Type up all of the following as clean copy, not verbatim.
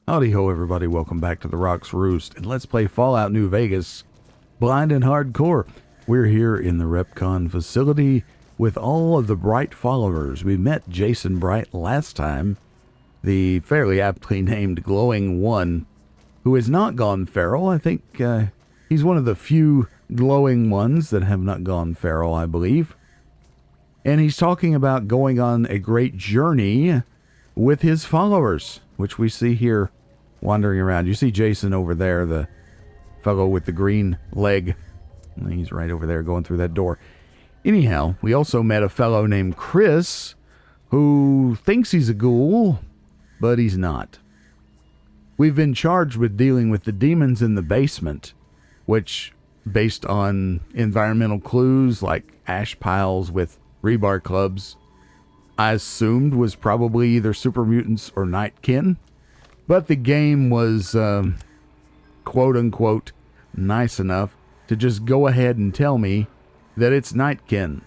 Howdy ho everybody, welcome back to the Rock's Roost, and let's play Fallout New Vegas, Blind and Hardcore. We're here in the REPCONN facility with all of the Bright followers. We met Jason Bright last time, the fairly aptly named Glowing One, who has not gone feral. I think he's one of the few glowing ones that have not gone feral, I believe. And he's talking about going on a great journey with his followers, which we see here wandering around. You see Jason over there, the fellow with the green leg. He's right over there going through that door. Anyhow, we also met a fellow named Chris who thinks he's a ghoul, but he's not. We've been charged with dealing with the demons in the basement, which, based on environmental clues like ash piles with rebar clubs, I assumed was probably either super mutants or nightkin. But the game was, quote-unquote, nice enough to just go ahead and tell me that it's nightkin.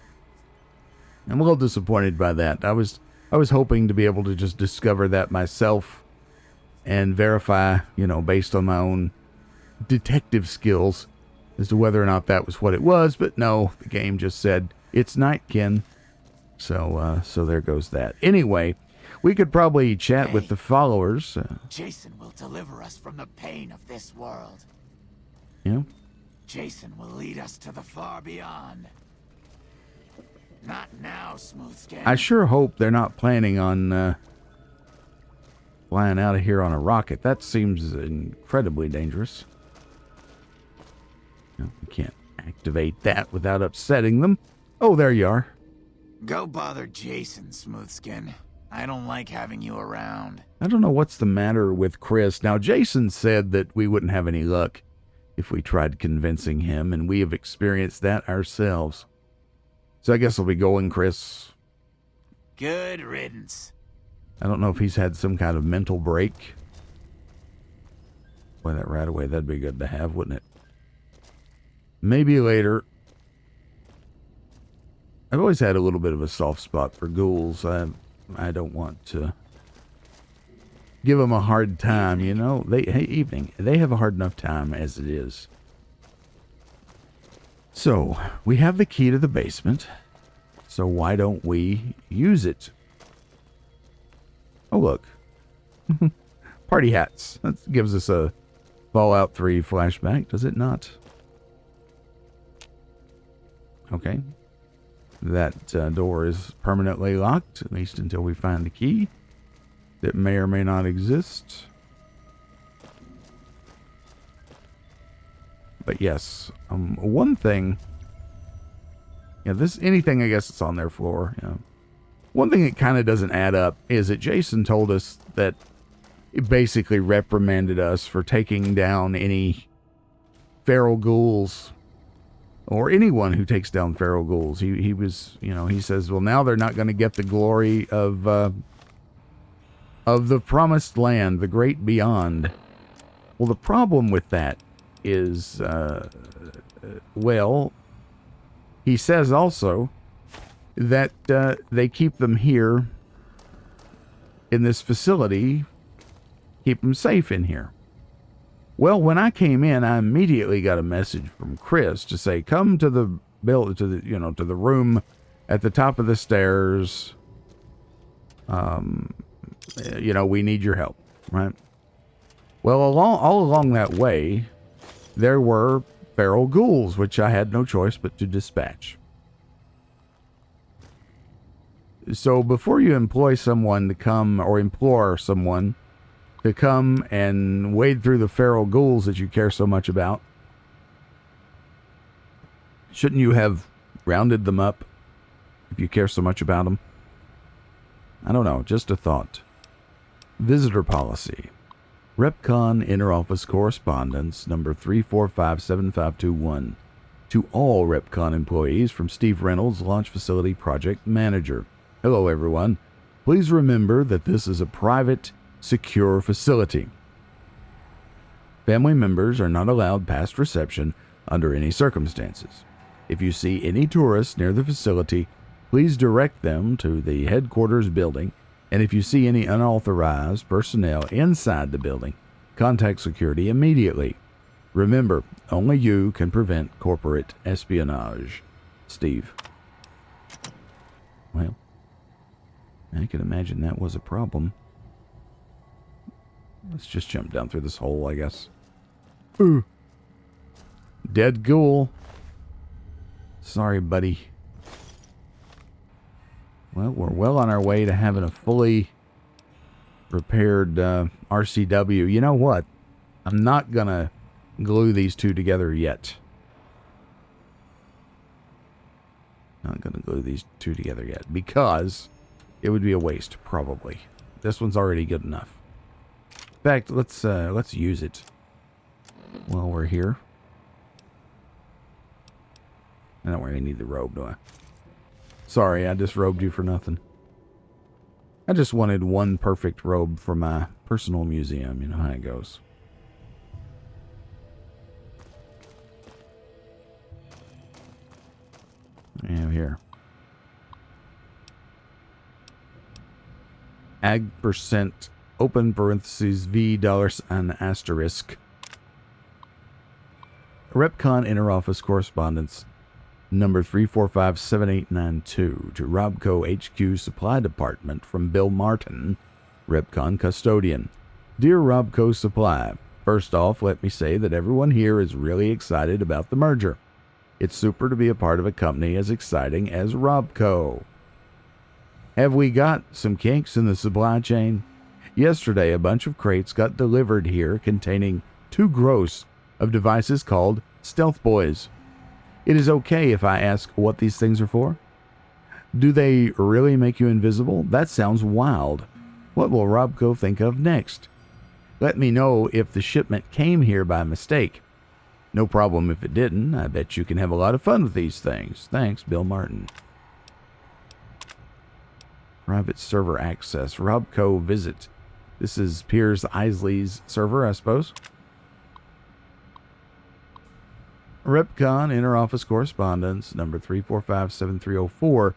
I'm a little disappointed by that. I was hoping to be able to just discover that myself and verify, based on my own detective skills as to whether or not that was what it was. But no, the game just said it's nightkin. So there goes that. Anyway, we could probably chat with the followers. Jason will deliver us from the pain of this world. Yeah? Jason will lead us to the far beyond. Not now, Smooth Skin. I sure hope they're not planning on flying out of here on a rocket. That seems incredibly dangerous. We can't activate that without upsetting them. Oh, there you are. Go bother Jason, Smooth Skin. I don't like having you around. I don't know what's the matter with Chris. Now, Jason said that we wouldn't have any luck if we tried convincing him, and we have experienced that ourselves. So I guess I'll be going, Chris. Good riddance. I don't know if he's had some kind of mental break. Boy, that right away, that'd be good to have, wouldn't it? Maybe later. I've always had a little bit of a soft spot for ghouls. I don't want to give them a hard time, Evening. They have a hard enough time as it is. So, we have the key to the basement. So why don't we use it? Oh, look. Party hats. That gives us a Fallout 3 flashback, does it not? Okay. That door is permanently locked, at least until we find the key. That may or may not exist. But yes, one thing. Anything I guess it's on their floor. One thing that kind of doesn't add up is that Jason told us that it basically reprimanded us for taking down any feral ghouls. Or anyone who takes down feral ghouls. He was, he says, well, now they're not going to get the glory of the promised land, the great beyond. Well, the problem with that is, he says also that they keep them here in this facility, keep them safe in here. Well, when I came in, I immediately got a message from Chris to say, "Come to the to the room at the top of the stairs. We need your help." Right? Well, all along that way, there were feral ghouls, which I had no choice but to dispatch. So before you employ someone to come, or implore someone to come and wade through the feral ghouls that you care so much about, shouldn't you have rounded them up if you care so much about them? I don't know, just a thought. Visitor policy. REPCONN Interoffice Correspondence number 3457521. To all REPCONN employees from Steve Reynolds, Launch Facility Project Manager. Hello everyone. Please remember that this is a private, secure facility. Family members are not allowed past reception under any circumstances. If you see any tourists near the facility, please direct them to the headquarters building And if you see any unauthorized personnel inside the building, contact security immediately. Remember, only you can prevent corporate espionage. Steve. Well, I can imagine that was a problem. Let's just jump down through this hole, I guess. Ooh. Dead ghoul. Sorry, buddy. Well, we're well on our way to having a fully repaired RCW. You know what? I'm not going to glue these two together yet. Not going to glue these two together yet because it would be a waste, probably. This one's already good enough. In fact, let's use it while we're here. I don't really need the robe, do I? Sorry, I disrobed you for nothing. I just wanted one perfect robe for my personal museum. You know how it goes. I have here. Ag percent open parentheses V $ asterisk. REPCONN interoffice correspondence number 3457892 to Robco HQ Supply Department from Bill Martin, REPCONN custodian. Dear Robco Supply, first off, let me say that everyone here is really excited about the merger. It's super to be a part of a company as exciting as Robco. Have we got some kinks in the supply chain? Yesterday, a bunch of crates got delivered here containing 2 gross of devices called Stealth Boys. It is okay if I ask what these things are for? Do they really make you invisible? That sounds wild. What will Robco think of next? Let me know if the shipment came here by mistake. No problem if it didn't. I bet you can have a lot of fun with these things. Thanks, Bill Martin. Private server access. Robco visit. This is Piers Isley's server, I suppose. REPCONN interoffice correspondence number 3457304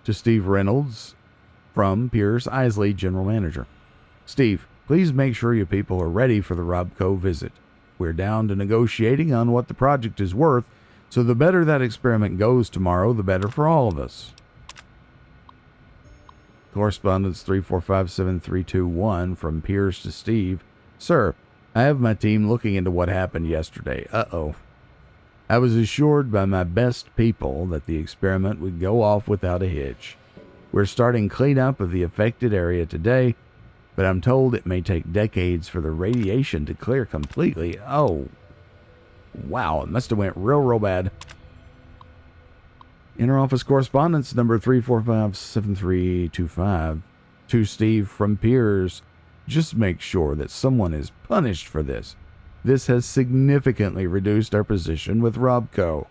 to Steve Reynolds from Piers Isley, General Manager. Steve, please make sure you people are ready for the Robco visit. We're down to negotiating on what the project is worth, so the better that experiment goes tomorrow, the better for all of us. Correspondence 3457321 from Piers to Steve. Sir, I have my team looking into what happened yesterday. Uh-oh. I was assured by my best people that the experiment would go off without a hitch. We're starting cleanup of the affected area today, but I'm told it may take decades for the radiation to clear completely. Oh, wow, it must have went real bad. Interoffice correspondence number 3457325 to Steve from Piers. Just make sure that someone is punished for this. This has significantly reduced our position with Robco.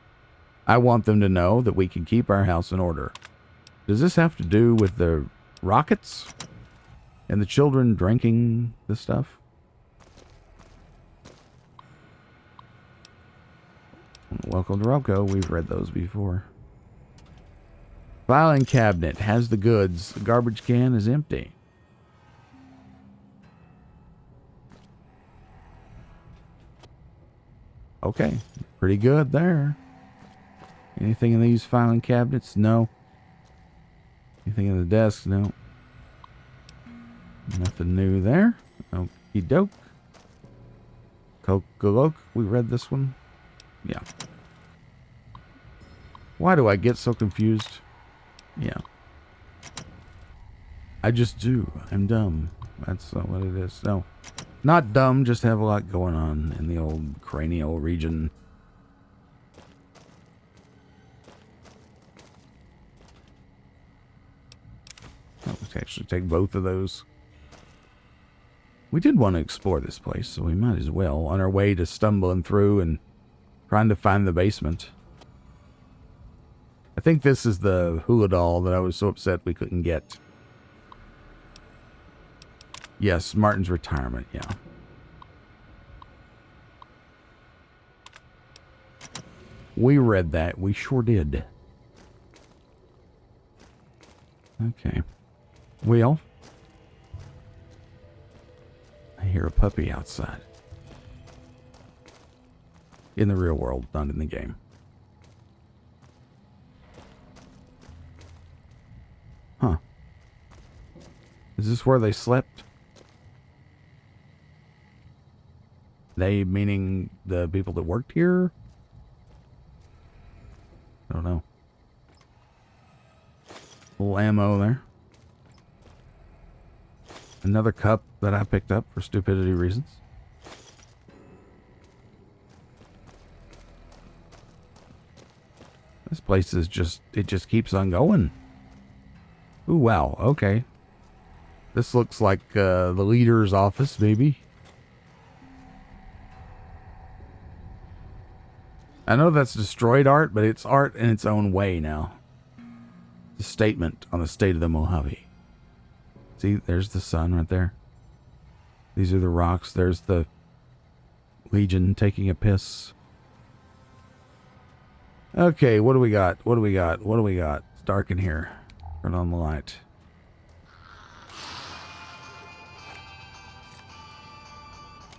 I want them to know that we can keep our house in order. Does this have to do with the rockets and the children drinking the stuff? Welcome to Robco. We've read those before. Filing cabinet has the goods. The garbage can is empty. Okay, pretty good there. Anything in these filing cabinets? No. Anything in the desk? No. Nothing new there. Okie doke. Coke. We read this one? Yeah. Why do I get so confused? Yeah. I just do. I'm dumb. That's what it is. No. Not dumb, just have a lot going on in the old cranial region. Let's actually take both of those. We did want to explore this place, so we might as well, on our way to stumbling through and trying to find the basement. I think this is the hula doll that I was so upset we couldn't get. Yes, Martin's retirement, yeah. We read that. We sure did. Okay. Well, hear a puppy outside. In the real world, not in the game. Huh. Is this where they slept? They meaning the people that worked here? I don't know. A little ammo there. Another cup that I picked up for stupidity reasons. This place is just, it just keeps on going. Ooh, wow, okay. This looks like the leader's office, maybe. I know that's destroyed art, but it's art in its own way now. It's a statement on the state of the Mojave. See, there's the sun right there. These are the rocks. There's the Legion taking a piss. Okay, what do we got? What do we got? What do we got? It's dark in here. Turn on the light.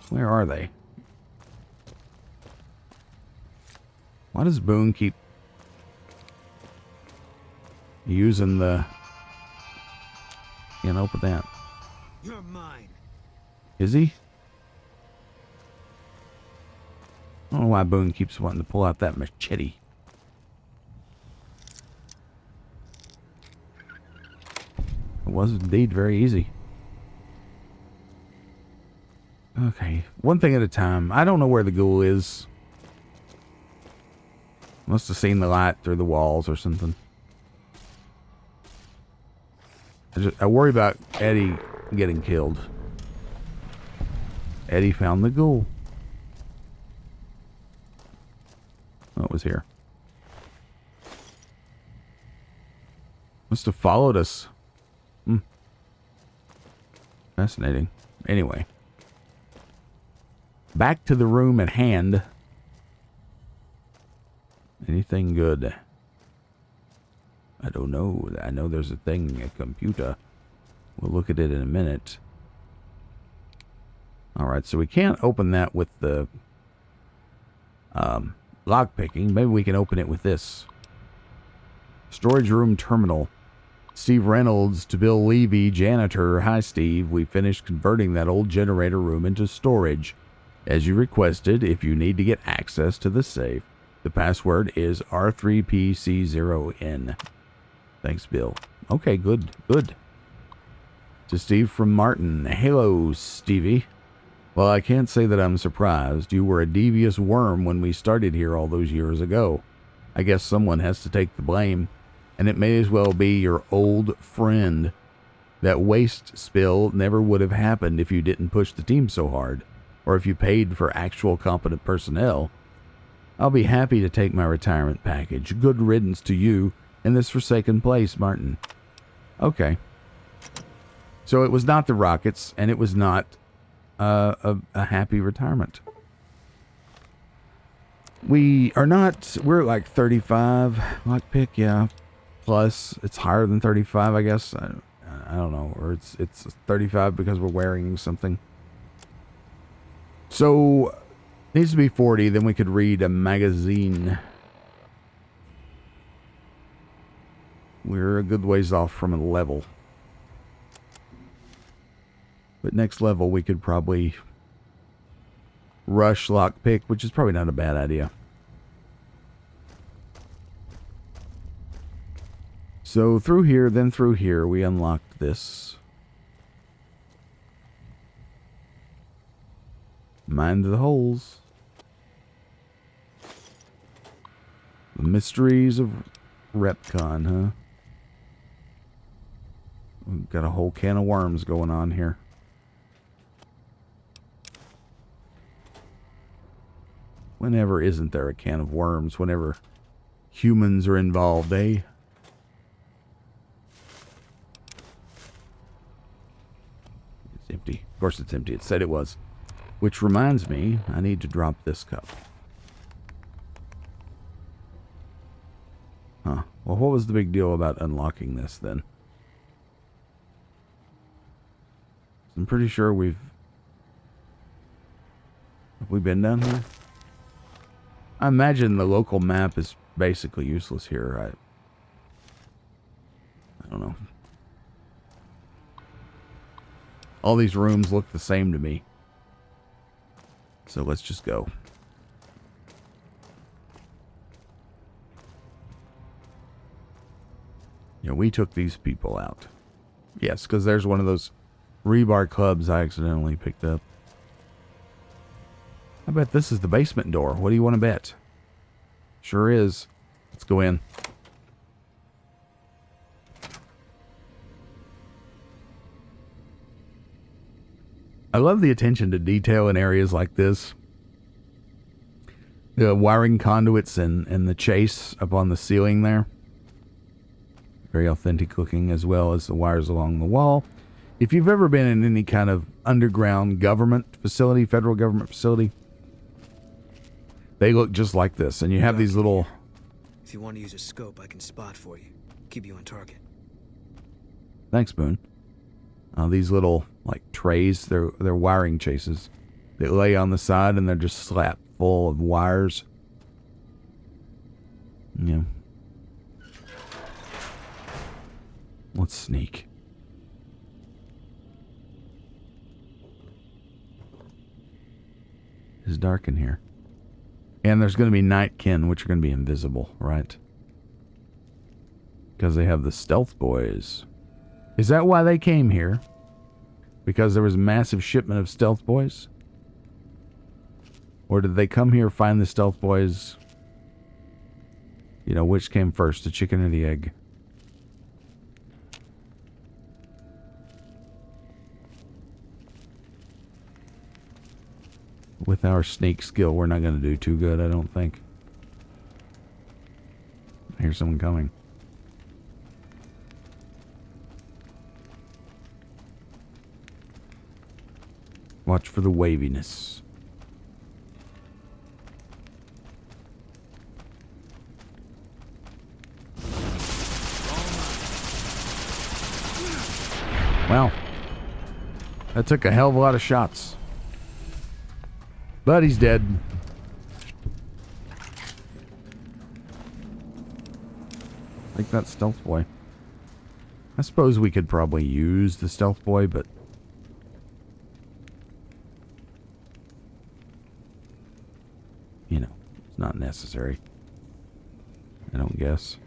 Where are they? Why does Boone keep using the... Can't open that. You're mine. Is he? I don't know why Boone keeps wanting to pull out that machete. It was indeed very easy. Okay, one thing at a time. I don't know where the ghoul is. Must have seen the light through the walls or something. I worry about Eddie getting killed. Eddie found the ghoul. Oh, it was here. Must have followed us. Fascinating. Anyway. Back to the room at hand. Anything good? I don't know. I know there's a thing, a computer. We'll look at it in a minute. Alright, so we can't open that with the lock picking. Maybe we can open it with this. Storage room terminal. Steve Reynolds to Bill Levy, janitor. Hi, Steve. We finished converting that old generator room into storage. As you requested, if you need to get access to the safe, the password is R3PC0N. Thanks, Bill. Okay, good, good. To Steve from Martin. Hello, Stevie. Well, I can't say that I'm surprised. You were a devious worm when we started here all those years ago. I guess someone has to take the blame. And it may as well be your old friend. That waste spill never would have happened if you didn't push the team so hard. Or if you paid for actual competent personnel. I'll be happy to take my retirement package. Good riddance to you in this forsaken place, Martin. Okay. So it was not the Rockets, and it was not a happy retirement. We are not, we're like 35 lockpick, yeah. Plus, it's higher than 35, I guess. I don't know. Or it's 35 because we're wearing something. So, it needs to be 40, then we could read a magazine. We're a good ways off from a level. But next level, we could probably rush lockpick, which is probably not a bad idea. So through here, then through here, we unlocked this. Mind the holes. The mysteries of REPCONN, huh? We've got a whole can of worms going on here. Whenever isn't there a can of worms? Whenever humans are involved, eh? It's empty. Of course it's empty. It said it was. Which reminds me, I need to drop this cup. Huh. Well, what was the big deal about unlocking this then? I'm pretty sure we've we been down here? I imagine the local map is basically useless here. I don't know. All these rooms look the same to me. So let's just go. Yeah, we took these people out. Yes, because there's one of those rebar clubs I accidentally picked up. I bet this is the basement door. What do you want to bet? Sure is. Let's go in. I love the attention to detail in areas like this. The wiring conduits and the chase up on the ceiling there. Very authentic looking, as well as the wires along the wall. If you've ever been in any kind of underground government facility, federal government facility, they look just like this. And you have these little... If you want to use a scope, I can spot for you. Keep you on target. Thanks, Boone. These little, like, trays, they're wiring chases. They lay on the side and they're just slapped full of wires. Yeah. Let's sneak. It's dark in here. And there's going to be nightkin, which are going to be invisible, right? Because they have the stealth boys. Is that why they came here? Because there was a massive shipment of stealth boys? Or did they come here, find the stealth boys? You know, which came first, the chicken or the egg? With our sneak skill, we're not going to do too good, I don't think. I hear someone coming. Watch for the waviness. Wow. That took a hell of a lot of shots. But he's dead. Like that stealth boy. I suppose we could probably use the stealth boy, but... you know, it's not necessary. I don't guess.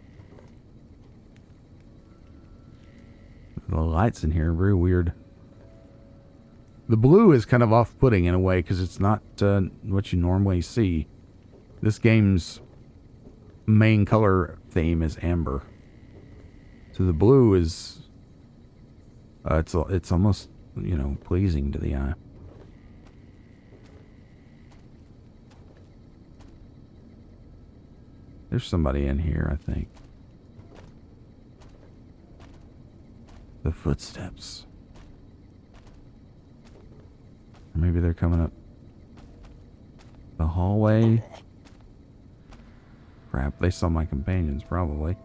The lights in here are very weird. The blue is kind of off-putting in a way because it's not what you normally see. This game's main color theme is amber. So the blue is... it's almost, you know, pleasing to the eye. There's somebody in here, I think. The footsteps. Or maybe they're coming up the hallway. Crap, they saw my companions, probably.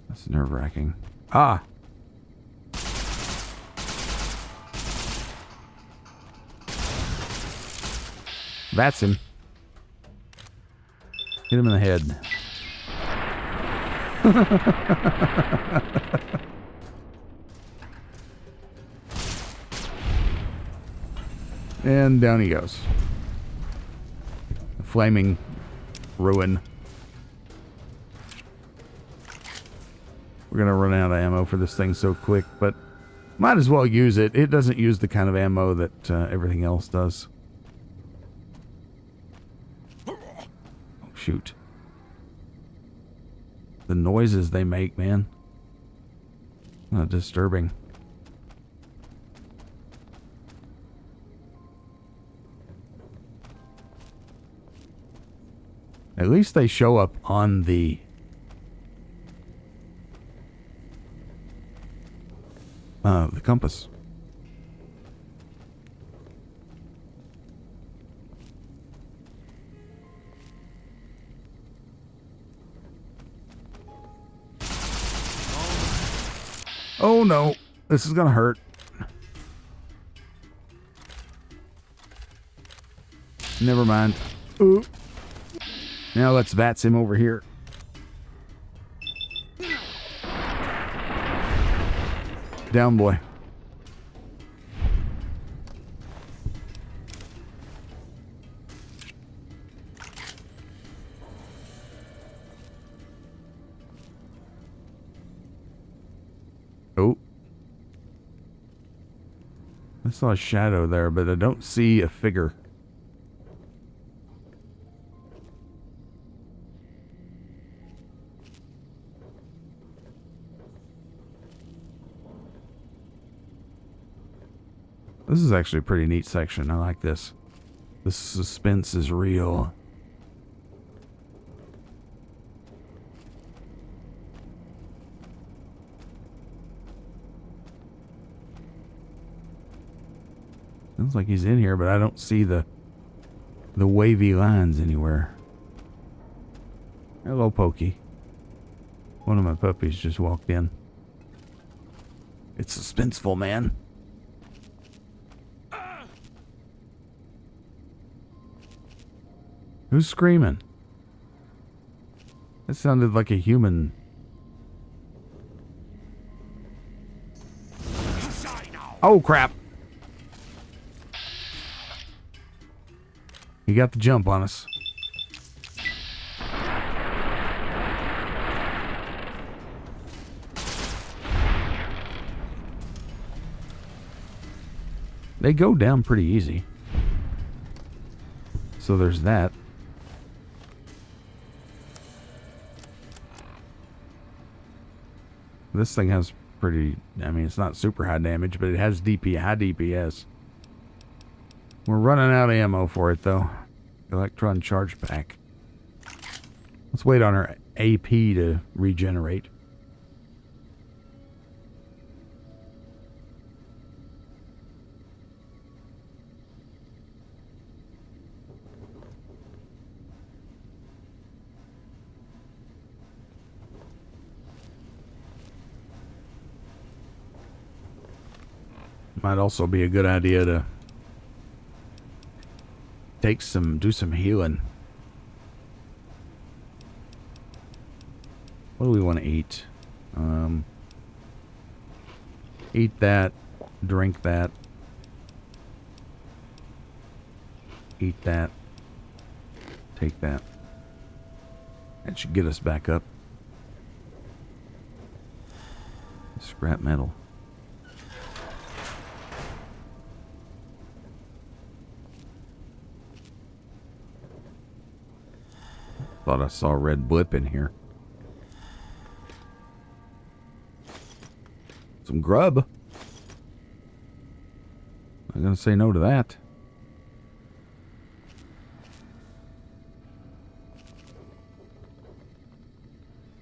That's nerve-wracking. Ah! That's him. Hit him in the head. And down he goes. A flaming ruin. We're going to run out of ammo for this thing so quick, but might as well use it. It doesn't use the kind of ammo that everything else does. Shoot. The noises they make, man. Disturbing. At least they show up on the compass. Oh no, this is gonna hurt. Never mind. Ooh. Now let's vats him over here. Down, boy. Oh. I saw a shadow there, but I don't see a figure. This is actually a pretty neat section. I like this. The suspense is real. Sounds like he's in here, but I don't see the wavy lines anywhere. Hello, Pokey. One of my puppies just walked in. It's suspenseful, man. Who's screaming? That sounded like a human. Oh, crap. He got the jump on us. They go down pretty easy. So there's that. This thing has pretty, I mean, it's not super high damage, but it has high DPS. We're running out of ammo for it, though. Electron charge pack. Let's wait on our AP to regenerate. Might also be a good idea to do some healing. What do we want to eat? Eat that, drink that, eat that, take that. That should get us back up. Scrap metal. Thought I saw a red blip in here. Some grub. I'm gonna say no to that.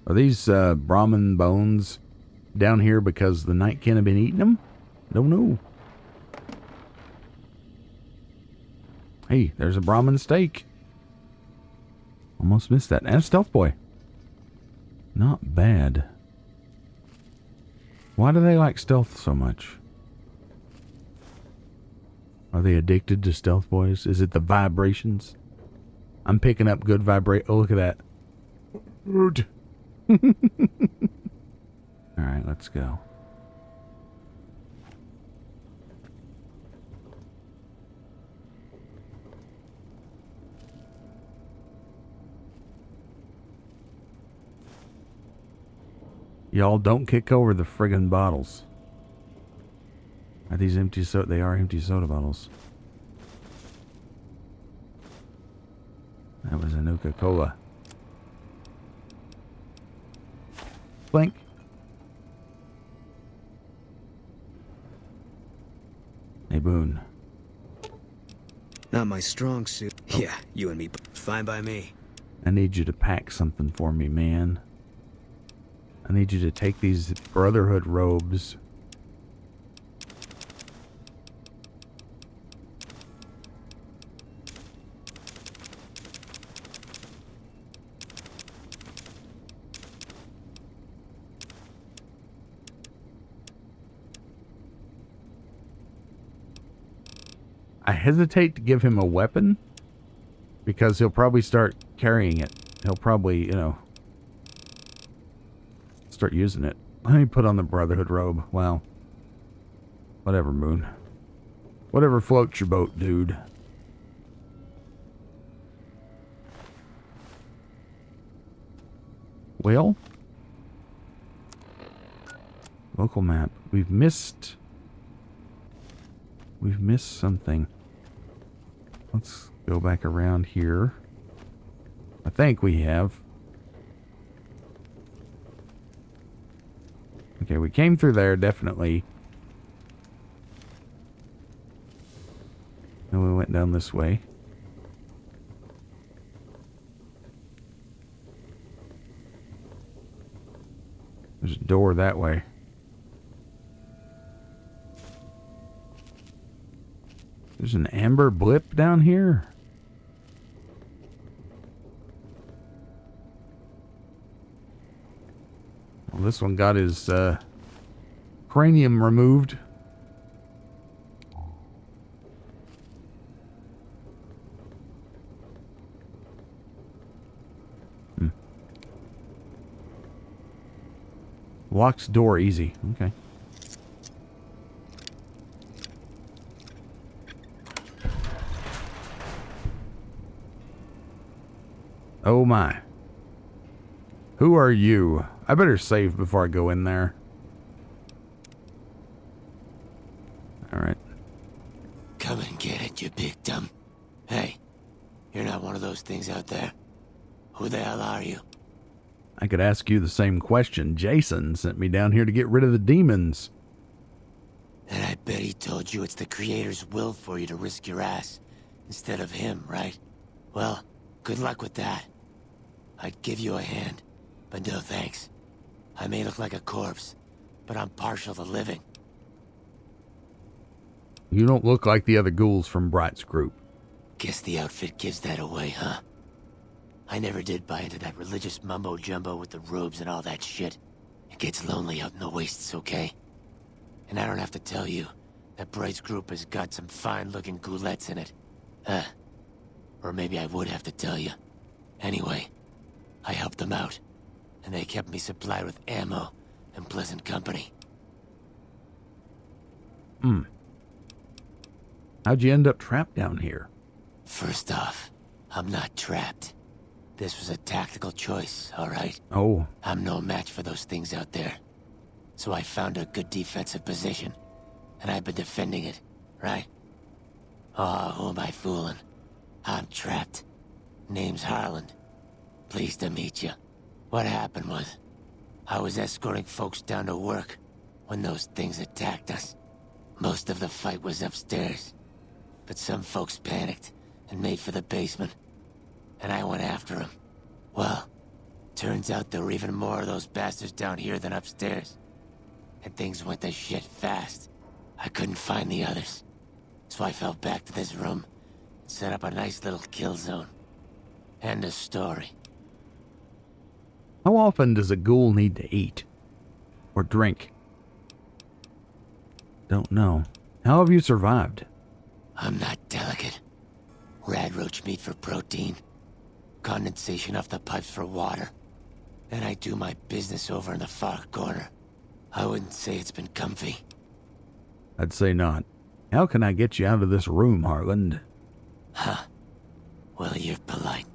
Are these Brahmin bones down here because the nightkin have been eating them? Don't know. Hey, there's a Brahmin steak. Almost missed that. And a stealth boy. Not bad. Why do they like stealth so much? Are they addicted to stealth boys? Is it the vibrations? I'm picking up good Oh, look at that. Alright, let's go. Y'all don't kick over the friggin' bottles. Are these empty soda? They are empty soda bottles. That was a Nuka-Cola. Blink. Hey, Boone. Not my strong suit. Oh. Yeah, you and me. Fine by me. I need you to pack something for me, man. I need you to take these Brotherhood robes. I hesitate to give him a weapon because he'll probably start carrying it. He'll probably, you know, start using it. Let me put on the Brotherhood robe. Wow. Whatever, Moon. Whatever floats your boat, dude. Well, local map. We've missed something. Let's go back around here. I think we have. Okay, we came through there, definitely. And we went down this way. There's a door that way. There's an amber blip down here. Well, this one got his cranium removed. Locks door easy. Okay. Oh my. Who are you? I better save before I go in there. Alright. Come and get it, you big dumb. Hey, you're not one of those things out there. Who the hell are you? I could ask you the same question. Jason sent me down here to get rid of the demons. And I bet he told you it's the Creator's will for you to risk your ass instead of him, right? Well, good luck with that. I'd give you a hand, but no thanks. I may look like a corpse, but I'm partial to living. You don't look like the other ghouls from Bright's group. Guess the outfit gives that away, huh? I never did buy into that religious mumbo-jumbo with the robes and all that shit. It gets lonely out in the wastes, okay? And I don't have to tell you that Bright's group has got some fine-looking ghoulettes in it. Or maybe I would have to tell you. Anyway, I helped them out, and they kept me supplied with ammo and pleasant company. How'd you end up trapped down here? First off, I'm not trapped. This was a tactical choice, all right? Oh. I'm no match for those things out there. So I found a good defensive position, and I've been defending it, right? Oh, who am I fooling? I'm trapped. Name's Harland. Pleased to meet you. What happened was, I was escorting folks down to work when those things attacked us. Most of the fight was upstairs, but some folks panicked and made for the basement. And I went after him. Well, turns out there were even more of those bastards down here than upstairs. And things went to shit fast. I couldn't find the others. So I fell back to this room and set up a nice little kill zone. End of story. How often does a ghoul need to eat? Or drink? Don't know. How have you survived? I'm not delicate. Radroach meat for protein. Condensation off the pipes for water. Then I do my business over in the far corner. I wouldn't say it's been comfy. I'd say not. How can I get you out of this room, Harland? Huh. Well, you're polite.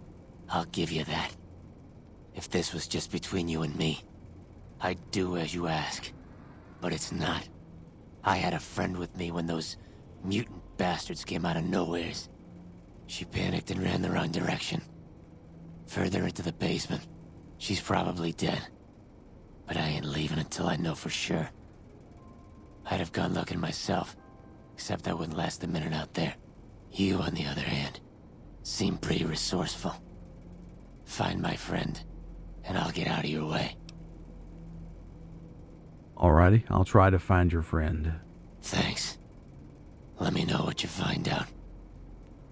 I'll give you that. If this was just between you and me, I'd do as you ask. But it's not. I had a friend with me when those mutant bastards came out of nowheres. She panicked and ran the wrong direction. Further into the basement. She's probably dead. But I ain't leaving until I know for sure. I'd have gone looking myself, except I wouldn't last a minute out there. You, on the other hand, seem pretty resourceful. Find my friend, and I'll get out of your way. Alrighty, I'll try to find your friend. Thanks. Let me know what you find out.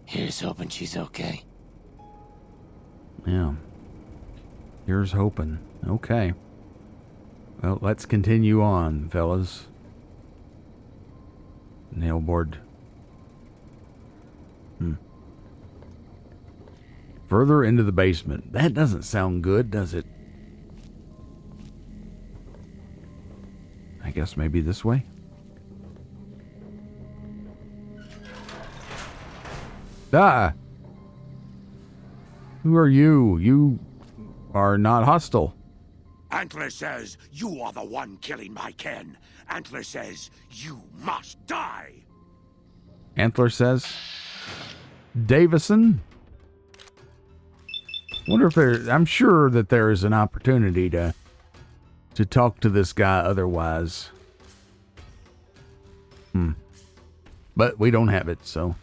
Here's hoping she's okay. Yeah. Here's hoping. Okay. Well, let's continue on, fellas. Nailboard. Further into the basement. That doesn't sound good, does it? I guess maybe this way? Ah! Who are you? You are not hostile. Antler says you are the one killing my kin. Antler says you must die. Antler says. Davison? Wonder if there. I'm sure that there is an opportunity to talk to this guy otherwise. But we don't have it, so.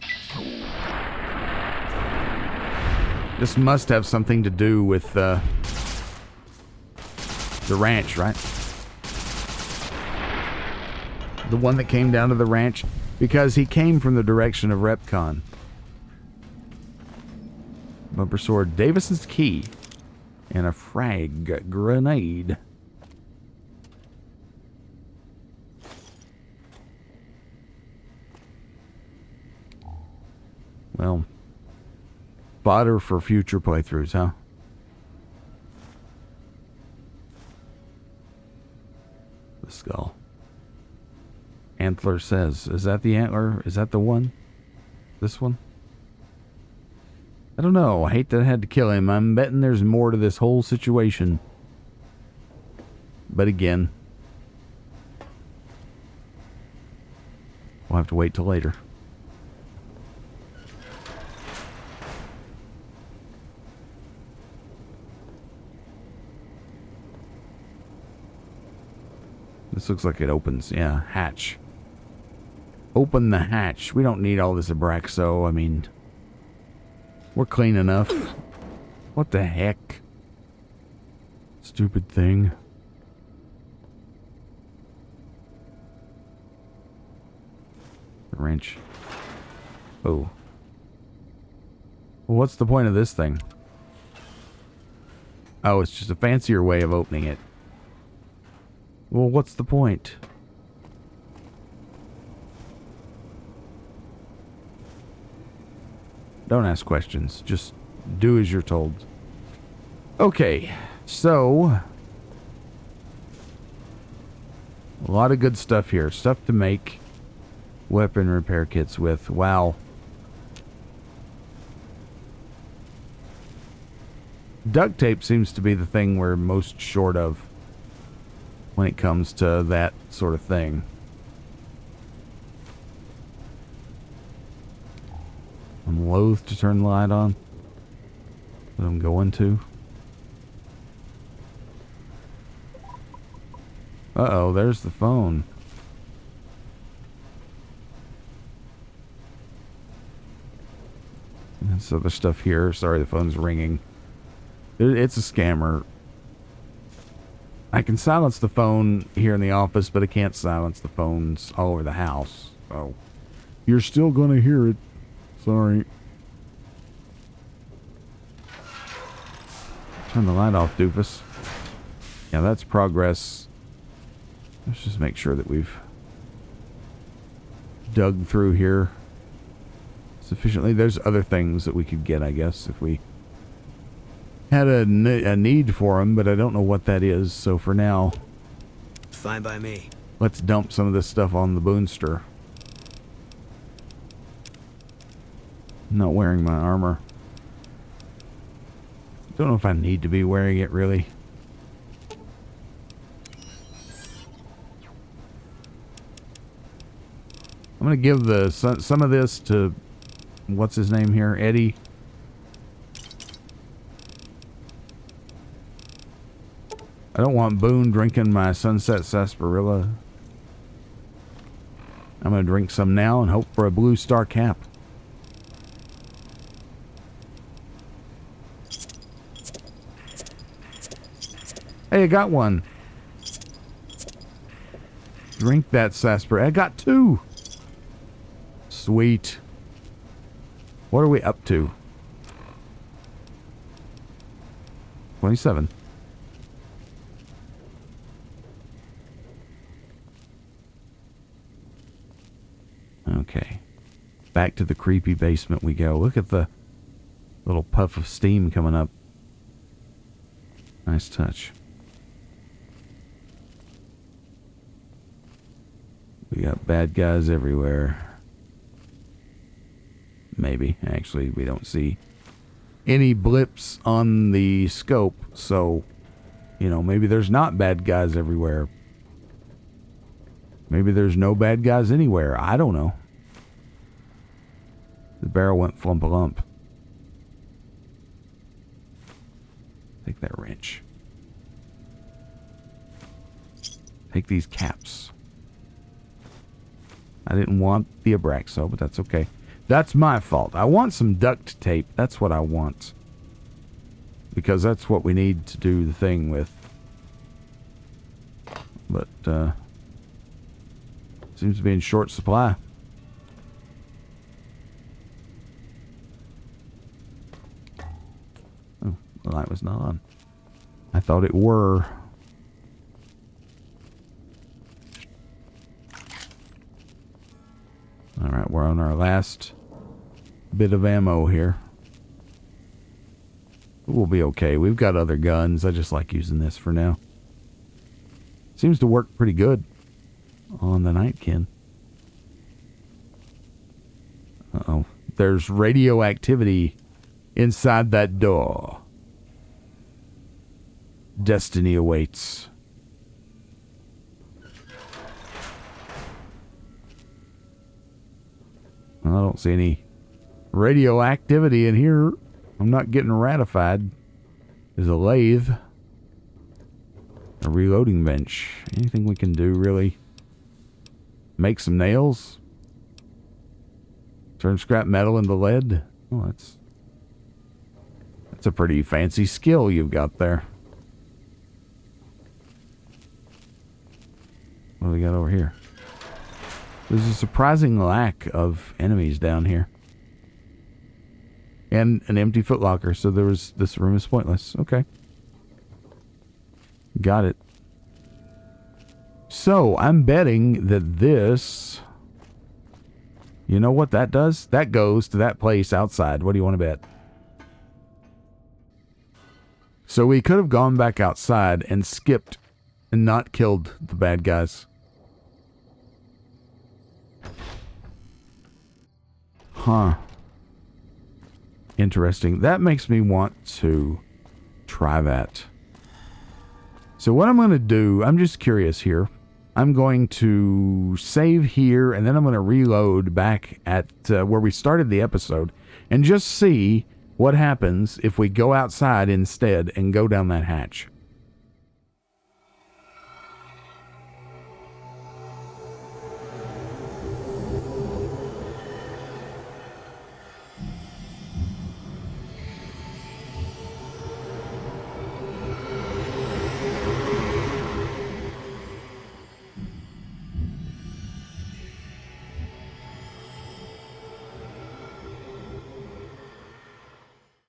This must have something to do with the ranch, right? The one that came down to the ranch, because he came from the direction of REPCONN. Bumper sword, Davison's key, and a frag grenade. Well, fodder for future playthroughs, huh? The skull. Antler says, is that the antler? Is that the one? This one? I don't know. I hate that I had to kill him. I'm betting there's more to this whole situation. But again, we'll have to wait till later. This looks like it opens. Yeah, hatch. Open the hatch. We don't need all this Abraxo. I mean, we're clean enough. What the heck? Stupid thing. The wrench. Oh. Well, what's the point of this thing? Oh, it's just a fancier way of opening it. Well, what's the point? Don't ask questions. Just do as you're told. Okay, so a lot of good stuff here. Stuff to make weapon repair kits with. Wow. Duct tape seems to be the thing we're most short of when it comes to that sort of thing. I'm loath to turn the light on, but I'm going to. Uh-oh, there's the phone. There's other stuff here. Sorry, the phone's ringing. It's a scammer. I can silence the phone here in the office, but I can't silence the phones all over the house. So you're still going to hear it. Sorry. Turn the light off, doofus. Yeah, that's progress. Let's just make sure that we've dug through here sufficiently. There's other things that we could get, I guess, if we had a need for them, but I don't know what that is. So for now, Fine by me. let's dump some of this stuff on the boonster. Not wearing my armor. Don't know if I need to be wearing it, really. I'm going to give the some of this to, what's his name here? Eddie. I don't want Boone drinking my Sunset Sarsaparilla. I'm going to drink some now and hope for a blue star cap. Hey, I got one. Drink that sarsaparilla. I got two. Sweet. What are we up to? 27. Okay. Back to the creepy basement we go. Look at the Little puff of steam coming up. Nice touch. We got bad guys everywhere. Maybe. Actually, we don't see any blips on the scope, so, you know, maybe there's not bad guys everywhere. Maybe there's no bad guys anywhere. I don't know. The barrel went flump-a-lump. Take that wrench. Take these caps. I didn't want the Abraxo, but that's okay. That's my fault. I want some duct tape. That's what I want. Because that's what we need to do the thing with. But, seems to be in short supply. Oh, the light was not on. I thought it were. Alright, we're on our last bit of ammo here. We'll be okay. We've got other guns. I just like using this for now. Seems to work pretty good on the nightkin. Uh-oh. There's radioactivity inside that door. Destiny awaits. I don't see any radioactivity in here. I'm not getting ratified. There's a lathe. A reloading bench. Anything we can do, really? Make some nails? Turn scrap metal into lead? Oh, that's a pretty fancy skill you've got there. What do we got over here? There's a surprising lack of enemies down here. And an empty footlocker, so this room is pointless. Okay. Got it. So, I'm betting that this... You know what that does? That goes to that place outside. What do you want to bet? So we could have gone back outside and skipped and not killed the bad guys. Huh. Interesting. That makes me want to try that. So what I'm going to do, I'm just curious here. I'm going to save here, and then I'm going to reload back at where we started the episode and just see what happens if we go outside instead and go down that hatch.